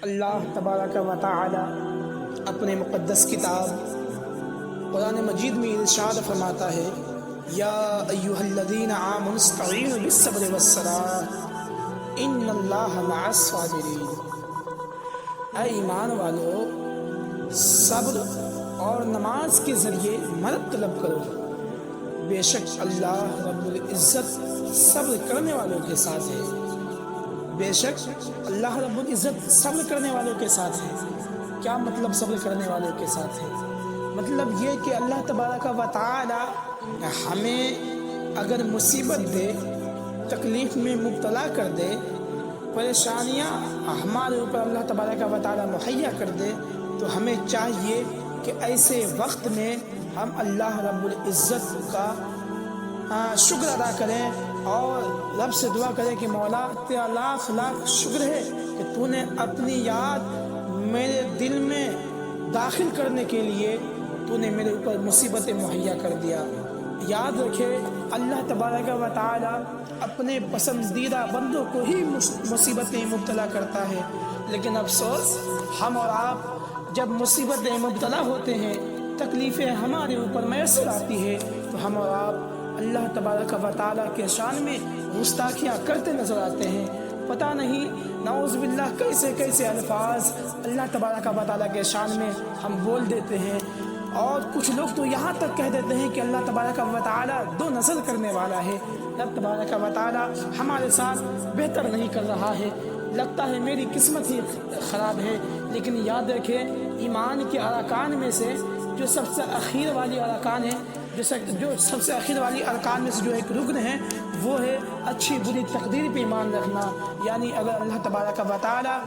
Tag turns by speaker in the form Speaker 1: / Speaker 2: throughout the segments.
Speaker 1: اللہ تبارک و تعالی اپنے مقدس کتاب قرآن مجید میں ارشاد فرماتا ہے، یا ایھا الذین آمنوا استعینوا بالصبر والصلاۃ ان اللہ مع الصابرین۔ اے ایمان والو، صبر اور نماز کے ذریعے مدد طلب کرو، بے شک اللہ رب العزت صبر کرنے والوں کے ساتھ ہے۔ بے شک اللہ رب العزت صبر کرنے والوں کے ساتھ ہے۔ کیا مطلب صبر کرنے والوں کے ساتھ ہے؟ مطلب یہ کہ اللہ تبارک و تعالی ہمیں اگر مصیبت دے، تکلیف میں مبتلا کر دے، پریشانیاں ہمارے اوپر اللہ تبارک و تعالی مہیا کر دے، تو ہمیں چاہیے کہ ایسے وقت میں ہم اللہ رب العزت کا شکر ادا کریں اور رب سے دعا کریں کہ مولا تیرا لاکھ لاکھ شکر ہے کہ تو نے اپنی یاد میرے دل میں داخل کرنے کے لیے تو نے میرے اوپر مصیبتیں مہیا کر دیا۔ یاد رکھے اللہ تبارک و تعالی اپنے پسندیدہ بندوں کو ہی مصیبتیں مبتلا کرتا ہے، لیکن افسوس ہم اور آپ جب مصیبتیں مبتلا ہوتے ہیں، تکلیفیں ہمارے اوپر میسر آتی ہے، تو ہم اور آپ اللہ تبارک و تعالیٰ کے شان میں گستاخیاں کرتے نظر آتے ہیں۔ پتہ نہیں نعوذ باللہ کیسے کیسے الفاظ اللہ تبارک و تعالیٰ کے شان میں ہم بول دیتے ہیں، اور کچھ لوگ تو یہاں تک کہہ دیتے ہیں کہ اللہ تبارک و تعالیٰ دو نظر کرنے والا ہے، رب تبارک و تعالیٰ ہمارے ساتھ بہتر نہیں کر رہا ہے، لگتا ہے میری قسمت ہی خراب ہے۔ لیکن یاد رکھیں ایمان کے ارکان میں سے جو سب سے اخیر والی ارکان ہے، جو سب سے اخیر والی ارکان میں سے جو ایک رکن ہے، وہ ہے اچھی بری تقدیر پہ ایمان رکھنا۔ یعنی اگر اللہ تبارک و تعالیٰ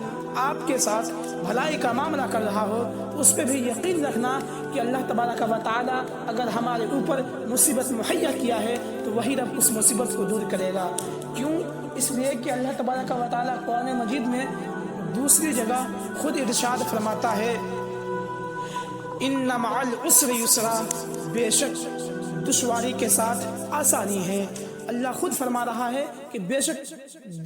Speaker 1: آپ کے ساتھ بھلائی کا معاملہ کر رہا ہو تو اس پہ بھی یقین رکھنا کہ اللہ تبارک و تعالیٰ اگر ہمارے اوپر مصیبت مہیا کیا ہے تو وہی رب اس مصیبت کو دور کرے گا۔ کیوں؟ اس لیے کہ اللہ تبارک و تعالیٰ قرآن مجید میں دوسری جگہ خود ارشاد فرماتا ہے، ان مع العسر یسرا، بے شک دشواری کے ساتھ آسانی ہے۔ اللہ خود فرما رہا ہے کہ بے شک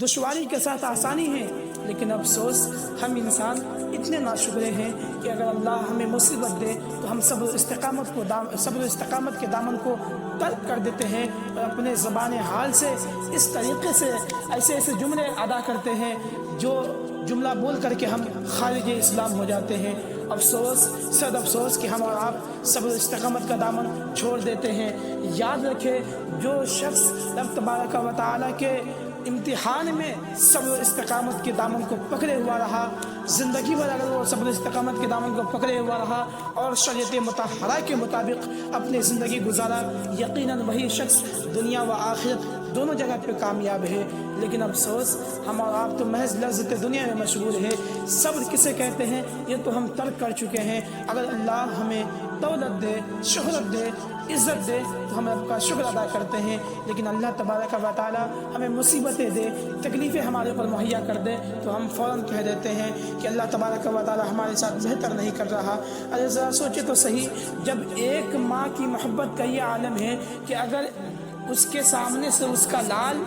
Speaker 1: دشواری کے ساتھ آسانی ہے، لیکن افسوس ہم انسان اتنے ناشکرے ہیں کہ اگر اللہ ہمیں مصیبت دے تو ہم صبر و استقامت کے دامن کو ترک کر دیتے ہیں، اور اپنے زبان حال سے اس طریقے سے ایسے جملے ادا کرتے ہیں جو جملہ بول کر کے ہم خارج اسلام ہو جاتے ہیں۔ افسوس، صد افسوس کہ ہم اور آپ صبر و استقامت کا دامن چھوڑ دیتے ہیں۔ یاد رکھے جو شخص رب تبارک و تعالیٰ کے امتحان میں صبر و استقامت کے دامن کو پکڑے ہوا رہا، زندگی بھر اگر وہ صبر و استقامت کے دامن کو پکڑے ہوا رہا اور شریعت مطہرہ کے مطابق اپنی زندگی گزارا، یقیناً وہی شخص دنیا و آخرت دونوں جگہ پہ کامیاب ہے۔ لیکن افسوس ہم اور آپ تو محض لذت دنیا میں مشغول ہے۔ صبر کسے کہتے ہیں یہ تو ہم ترک کر چکے ہیں۔ اگر اللہ ہمیں دولت دے، شہرت دے، عزت دے تو ہم رب کا شکر ادا کرتے ہیں، لیکن اللہ تبارک و تعالیٰ ہمیں مصیبتیں دے، تکلیفیں ہمارے اوپر مہیا کر دے تو ہم فوراً کہہ دیتے ہیں کہ اللہ تبارک و تعالیٰ ہمارے ساتھ بہتر نہیں کر رہا۔ ارے ذرا سوچے تو صحیح، جب ایک ماں کی محبت کا یہ عالم ہے کہ اگر اس کے سامنے سے اس کا لال،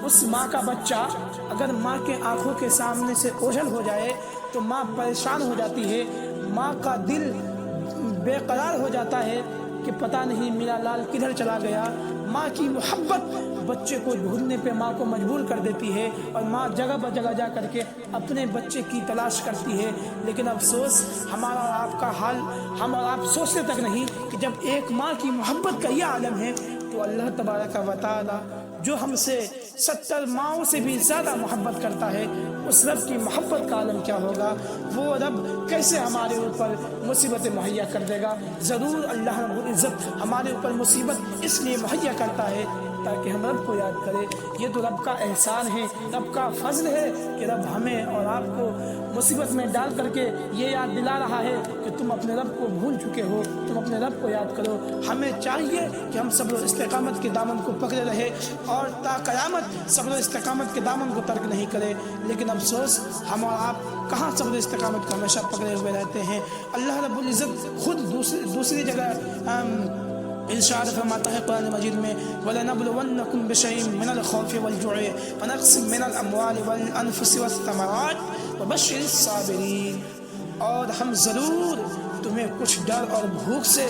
Speaker 1: اس ماں کا بچہ اگر ماں کے آنکھوں کے سامنے سے اوجھل ہو جائے تو ماں پریشان ہو جاتی ہے، ماں کا دل بے قرار ہو جاتا ہے کہ پتہ نہیں میرا لال کدھر چلا گیا۔ ماں کی محبت بچے کو ڈھونڈنے پہ ماں کو مجبور کر دیتی ہے، اور ماں جگہ بہ جگہ جا کر کے اپنے بچے کی تلاش کرتی ہے۔ لیکن افسوس ہمارا اور آپ کا حال ہم اور آپ سوچتے تک نہیں کہ جب ایک ماں کی محبت کا یہ عالم ہے تو اللہ تبارک و تعالیٰ جو ہم سے 70 ماؤں سے بھی زیادہ محبت کرتا ہے، اس رب کی محبت کا عالم کیا ہوگا؟ وہ رب کیسے ہمارے اوپر مصیبتیں مہیا کر دے گا؟ ضرور اللہ رب العزت ہمارے اوپر مصیبت اس لیے مہیا کرتا ہے تاکہ ہم رب کو یاد کریں۔ یہ تو رب کا احسان ہے، رب کا فضل ہے کہ رب ہمیں اور آپ کو مصیبت میں ڈال کر کے یہ یاد دلا رہا ہے کہ تم اپنے رب کو بھول چکے ہو، تم اپنے رب کو یاد کرو۔ ہمیں چاہیے کہ ہم صبر و استقامت کے دامن کو پکڑے رہے اور تا قیامت صبر و استقامت کے دامن کو ترک نہیں کرے، لیکن افسوس ہم اور آپ کہاں صبر و استقامت کو ہمیشہ پکڑے ہوئے رہتے ہیں۔ اللہ رب العزت خود دوسری جگہ ارشاد فرماتا ہے قرآن مجید میں، وَلَنَبْلُوَنَّكُمْ بِشَيْءٍ مِّنَ الْخَوْفِ وَالْجُوعِ وَنَقْصٍ مِّنَ الْأَمْوَالِ وَالْأَنفُسِ وَالثَّمَرَاتِ وبشر الصابرین، اور ہم ضرور تمہیں کچھ ڈر اور بھوک سے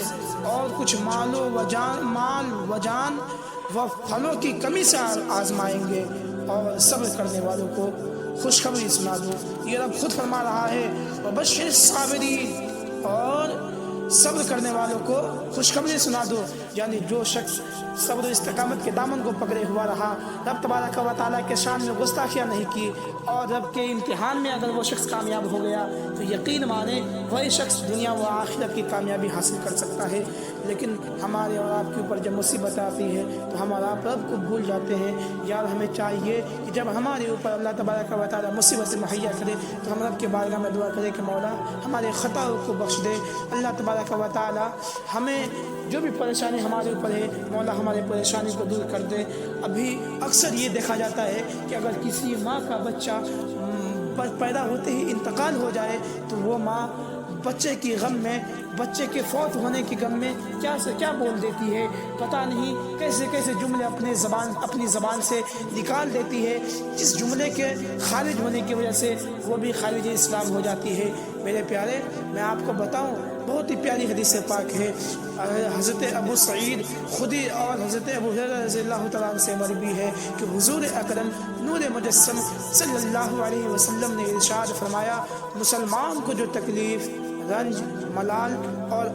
Speaker 1: اور کچھ مال و جان و پھلوں کی کمی سے آزمائیں گے، اور صبر کرنے والوں کو خوشخبری سنا دو۔ یہ رب خود فرما رہا ہے وبشر الصابرین، اور صبر کرنے والوں کو خوشخبری سنا دو، یعنی جو شخص صبر و استقامت کے دامن کو پکڑے ہوا رہا، رب تبارک و تعالیٰ کے شان میں گستاخیاں نہیں کی، اور رب کے امتحان میں اگر وہ شخص کامیاب ہو گیا تو یقین مانے وہی شخص دنیا و آخرت کی کامیابی حاصل کر سکتا ہے۔ لیکن ہمارے اور آپ کے اوپر جب مصیبت آتی ہے تو ہم اور آپ رب کو بھول جاتے ہیں۔ یار ہمیں چاہیے کہ جب ہمارے اوپر اللہ تبارک و تعالیٰ مصیبت مہیا کرے تو ہم رب کے بارگاہ میں دعا کریں کہ مولا ہمارے خطاؤں کو بخش دے۔ اللہ تبارک و تعالیٰ ہمیں جو بھی پریشانی ہمارے اوپر ہے مولا ہمارے پریشانی کو دور کر دے۔ ابھی اکثر یہ دیکھا جاتا ہے کہ اگر کسی ماں کا بچہ پیدا ہوتے ہی انتقال ہو جائے تو وہ ماں بچے کی غم میں، بچے کے فوت ہونے کی غم میں کیا سے کیا بول دیتی ہے، پتہ نہیں کیسے کیسے جملے اپنی زبان سے نکال دیتی ہے، جس جملے کے خارج ہونے کی وجہ سے وہ بھی خارج اسلام ہو جاتی ہے۔ میرے پیارے، میں آپ کو بتاؤں بہت ہی پیاری حدیث پاک ہے، حضرت ابو سعید خدری اور حضرت ابو ہریرہ رضی اللہ تعالیٰ عنہ سے مروی ہے کہ حضور اکرم نور مجسم صلی اللہ علیہ وسلم نے ارشاد فرمایا، مسلمان کو جو تکلیف، رنج، ملال اور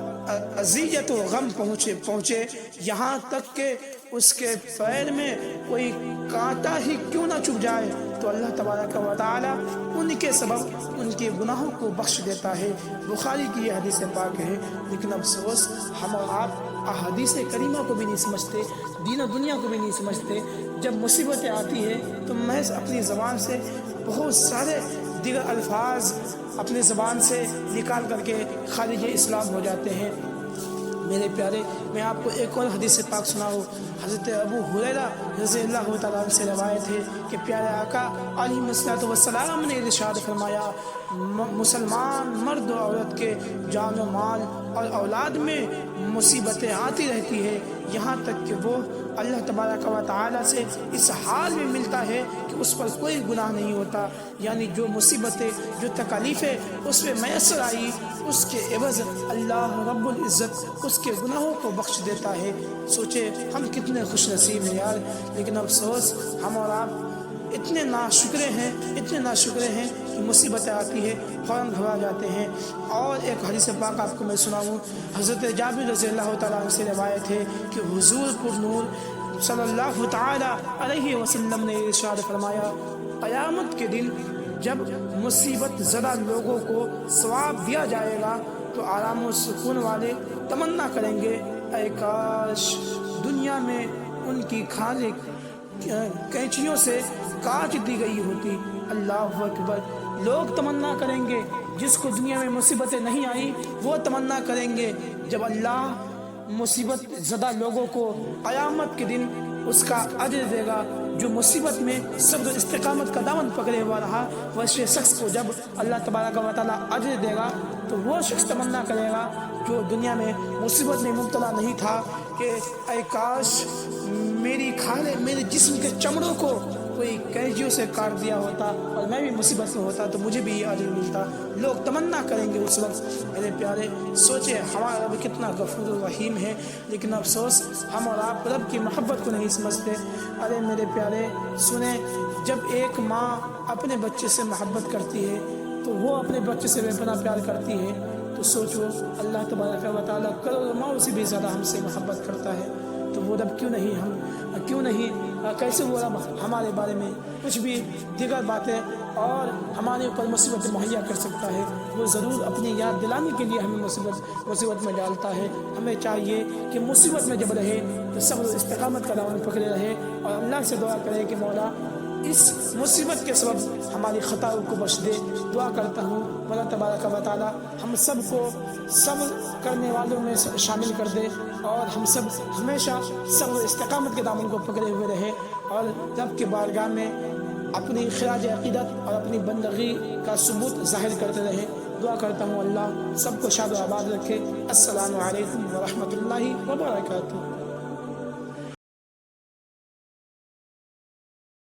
Speaker 1: اذیت و غم پہنچے یہاں تک کہ اس کے پیر میں کوئی کانٹا ہی کیوں نہ چبھ جائے تو اللہ تبارک و تعالیٰ ان کے سبب ان کے گناہوں کو بخش دیتا ہے۔ بخاری کی یہ حدیث پاک ہے، لیکن افسوس ہم اور آپ احادیث کریمہ کو بھی نہیں سمجھتے، دین و دنیا کو بھی نہیں سمجھتے۔ جب مصیبتیں آتی ہیں تو محض اپنی زبان سے بہت سارے دیگر الفاظ اپنی زبان سے نکال کر کے خارج اسلام ہو جاتے ہیں۔ میرے پیارے، میں آپ کو ایک اور حدیث پاک سناؤں۔ حضرت ابو ہریرہ رضی اللہ تعالیٰ عنہ سے روایت ہے کہ پیارے آقا علیہ الصلوۃ والسلام نے ارشاد فرمایا، مسلمان مرد و عورت کے جان و مال اور اولاد میں مصیبتیں آتی رہتی ہے یہاں تک کہ وہ اللہ تبارک و تعالیٰ سے اس حال میں ملتا ہے کہ اس پر کوئی گناہ نہیں ہوتا، یعنی جو مصیبتیں، جو تکالیفیں اس پہ میسر آئی اس کے عوض اللہ رب العزت اس کے گناہوں کو بخش دیتا ہے۔ سوچے ہم کتنے خوش نصیب ہیں یار، لیکن افسوس ہم اور آپ اتنے ناشکرے ہیں کہ مصیبتیں آتی ہے فوراً گھبرا جاتے ہیں۔ اور ایک حدیث پاک آپ کو میں سناؤں، حضرت جابر رضی اللہ تعالیٰ عنہ سے روایت ہے کہ حضور پر نور صلی اللہ تعالیٰ علیہ وسلم نے ارشاد فرمایا، قیامت کے دن جب مصیبت زدہ لوگوں کو ثواب دیا جائے گا تو آرام و سکون والے تمنا کریں گے، اے کاش دنیا میں ان کی کھالیں کینچیوں سے کاٹ دی گئی ہوتی۔ اللہ اکبر، لوگ تمنا کریں گے، جس کو دنیا میں مصیبتیں نہیں آئیں وہ تمنا کریں گے جب اللہ مصیبت زدہ لوگوں کو قیامت کے دن اس کا اجر دے گا۔ جو مصیبت میں صبر و استقامت کا دامن پکڑے ہوا رہا ویسے شخص کو جب اللہ تبارک و تعالیٰ اجر دے گا تو وہ شخص تمنا کرے گا جو دنیا میں مصیبت میں مبتلا نہیں تھا کہ اے کاش میری کھالیں، میرے جسم کے چمڑوں کو کوئی کینچیوں سے کاٹ دیا ہوتا اور میں بھی مصیبت میں ہوتا تو مجھے بھی یہ اجر ملتا۔ لوگ تمنا کریں گے اس وقت۔ میرے پیارے سوچے ہمارا رب کتنا غفور و رحیم ہے، لیکن افسوس ہم اور آپ رب کی محبت کو نہیں سمجھتے۔ ارے میرے پیارے سنیں، جب ایک ماں اپنے بچے سے محبت کرتی ہے تو وہ اپنے بچے سے بے پناہ پیار کرتی ہے، تو سوچو اللہ تبارک و تعالیٰ کروڑوں ماؤں سے بھی زیادہ ہم سے محبت کرتا ہے، تو وہ رب کیوں نہیں کیسے وہ رب ہمارے بارے میں کچھ بھی دیگر باتیں اور ہمارے اوپر مصیبت مہیا کر سکتا ہے۔ وہ ضرور اپنی یاد دلانے کے لیے ہمیں مصیبت میں ڈالتا ہے۔ ہمیں چاہیے کہ مصیبت میں جب رہے تو صبر و استقامت کا دامن پکڑے رہے اور اللہ سے دعا کرے کہ مولا اس مصیبت کے سبب ہماری خطاؤں کو بخش دے۔ دعا کرتا ہوں مولا تبارک و تعالیٰ ہم سب کو صبر کرنے والوں میں شامل کر دے اور ہم سب ہمیشہ صبر و استقامت کے دامن کو پکڑے ہوئے رہے اور رب کے بارگاہ میں اپنی خراج عقیدت اور اپنی بندگی کا ثبوت ظاہر کرتے رہے۔ دعا کرتا ہوں اللہ سب کو شاد و آباد رکھے۔ السلام علیکم ورحمۃ اللہ وبرکاتہ۔